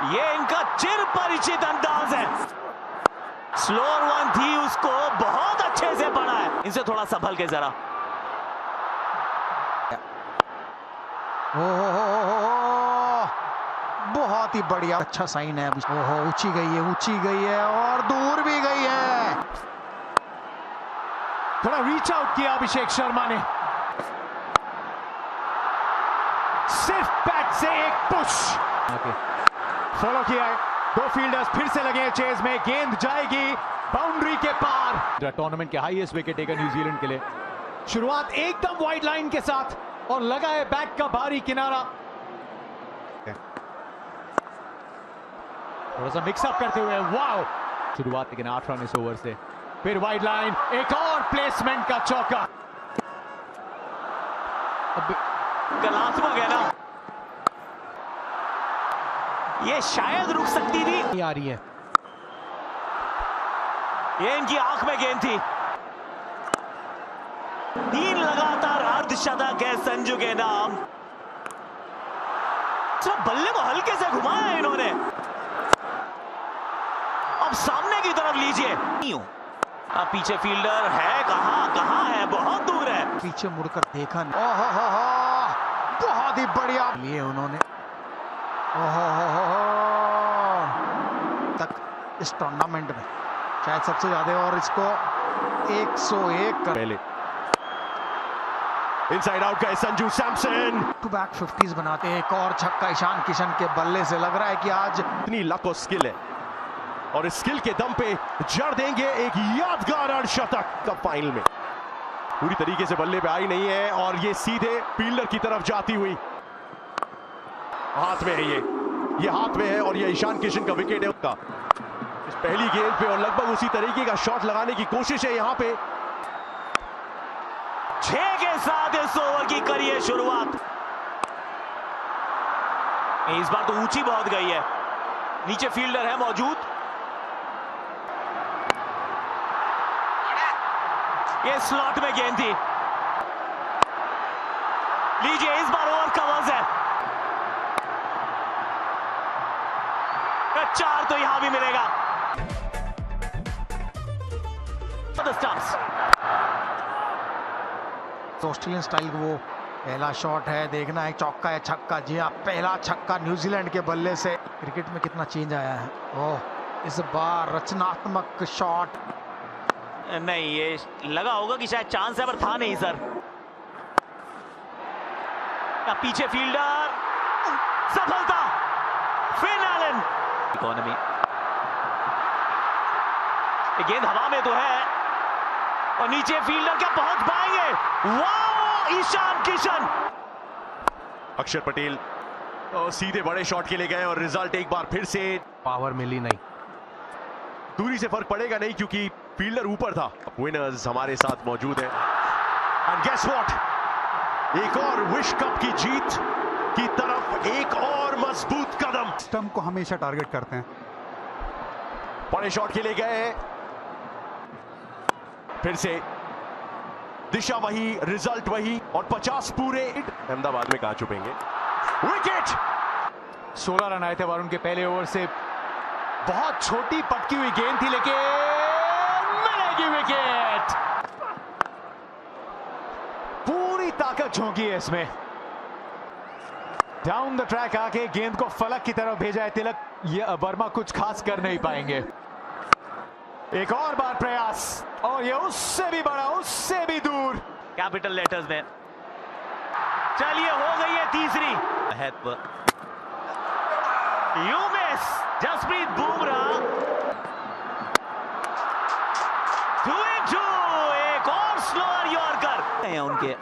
ये इनका चिर परिचित अंदाज है। स्लोअर वन थी, उसको बहुत अच्छे से पढ़ा है। इनसे थोड़ा संभल के जरा। बहुत ही बढ़िया, अच्छा साइन है। ओहो, ऊंची गई है और दूर भी गई है। थोड़ा रीच आउट किया अभिषेक शर्मा ने, सिर्फ बैट से एक पुश फॉलो किया है। दो फील्डर्स फिर से लगे हैं चेज में, गेंद जाएगी बाउंड्री के पार। टूर्नामेंट के हाईएस्ट विकेट टेकर न्यूजीलैंड के लिए। शुरुआत एकदम वाइड लाइन के साथ और लगा है बैक का भारी किनारा। थोड़ा सा मिक्सअप करते हुए, वाओ शुरुआत लेकिन 8 रन इस ओवर से। फिर वाइड लाइन, एक और प्लेसमेंट का चौका। कलात्मक है ना, ये शायद रुक सकती थी। आ रही है, ये इनकी आंख में गेंद थी। 3 लगातार अर्धशतक है संजू के नाम। सिर्फ बल्ले को हल्के से घुमाया है इन्होंने। अब सामने की तरफ लीजिए। अब पीछे फील्डर है, कहां है, बहुत दूर है। पीछे मुड़कर देखा नहीं। ओहो, बहुत ही बढ़िया लिए उन्होंने। ओहो, तक इस टूर्नामेंट में शायद सबसे ज्यादा, और इसको 101 कर पहले इनसाइड आउट का Sanju Samson. To back 50s बनाते हैं। एक और छक्का ईशान किशन के बल्ले से। लग रहा है कि आज इतनी लक और स्किल है और इस स्किल के दम पे जड़ देंगे एक यादगार अर्धशतक कप फाइनल में। पूरी तरीके से बल्ले पे आई नहीं है और ये सीधे फील्डर की तरफ जाती हुई हाथ में है। ये हाथ में है और ये ईशान किशन का विकेट है उसका। इस पहली गेंद पे और लगभग उसी तरीके का शॉट लगाने की कोशिश है यहाँ पे। 6 के साथ इस ओवर की करिए शुरुआत। इस बार तो ऊंची बहुत गई है, नीचे फील्डर है मौजूद। ये स्लॉट में गेंद थी। लीजिए, इस बार ओवर कवर्स है। 4 तो यहां भी मिलेगा। ऑस्ट्रेलियन स्टाइल वो पहला शॉट है। देखना है चौका है छक्का। जी हाँ, पहला छक्का न्यूजीलैंड के बल्ले से। क्रिकेट में कितना चेंज आया है। ओह, इस बार रचनात्मक शॉट नहीं, ये लगा होगा कि शायद चांस है, पर था नहीं सर। पीछे फील्डर, सफलता। Finn Allen, economy. गेंद हवा में तो है और नीचे फील्डर क्या पहुंच पाएंगे। वाह, ईशान किशन। अक्षर पटेल सीधे बड़े शॉट के लिए गए और रिजल्ट एक बार फिर से पावर मिली नहीं। दूरी से फर्क पड़ेगा नहीं क्योंकि फील्डर ऊपर था। विनर्स हमारे साथ मौजूद हैं। एंड गेस व्हाट, एक और विश्व कप की जीत की तरफ एक और मजबूत कदम। स्टंप को हमेशा टारगेट करते हैं। बड़े शॉट के लिए गए, फिर से दिशा वही, रिजल्ट वही और 50 पूरे। अहमदाबाद में कहां छुपेंगे। विकेट। 16 रन आए थे वरुण के पहले ओवर से। बहुत छोटी पटकी हुई गेंद थी, लेकिन मिलेगी विकेट। पूरी ताकत झोंकी है इसमें। डाउन द ट्रैक आके गेंद को फलक की तरफ भेजा है तिलक। ये वर्मा कुछ खास कर नहीं पाएंगे। एक और बार प्रयास और ये उससे भी बड़ा, उससे भी दूर। कैपिटल लेटर्स में। चलिए, हो गई है तीसरी। You miss Jasprit Bumrah. 2-2। एक और स्लोअर यॉर्कर है उनके।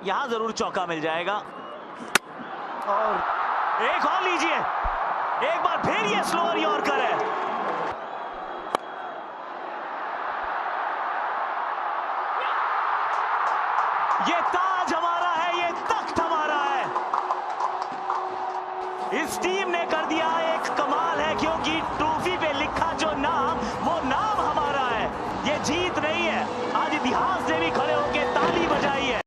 यहां जरूर चौका मिल जाएगा। और एक और लीजिए, एक बार फिर ये स्लोअर यॉर्कर है। ये ताज हमारा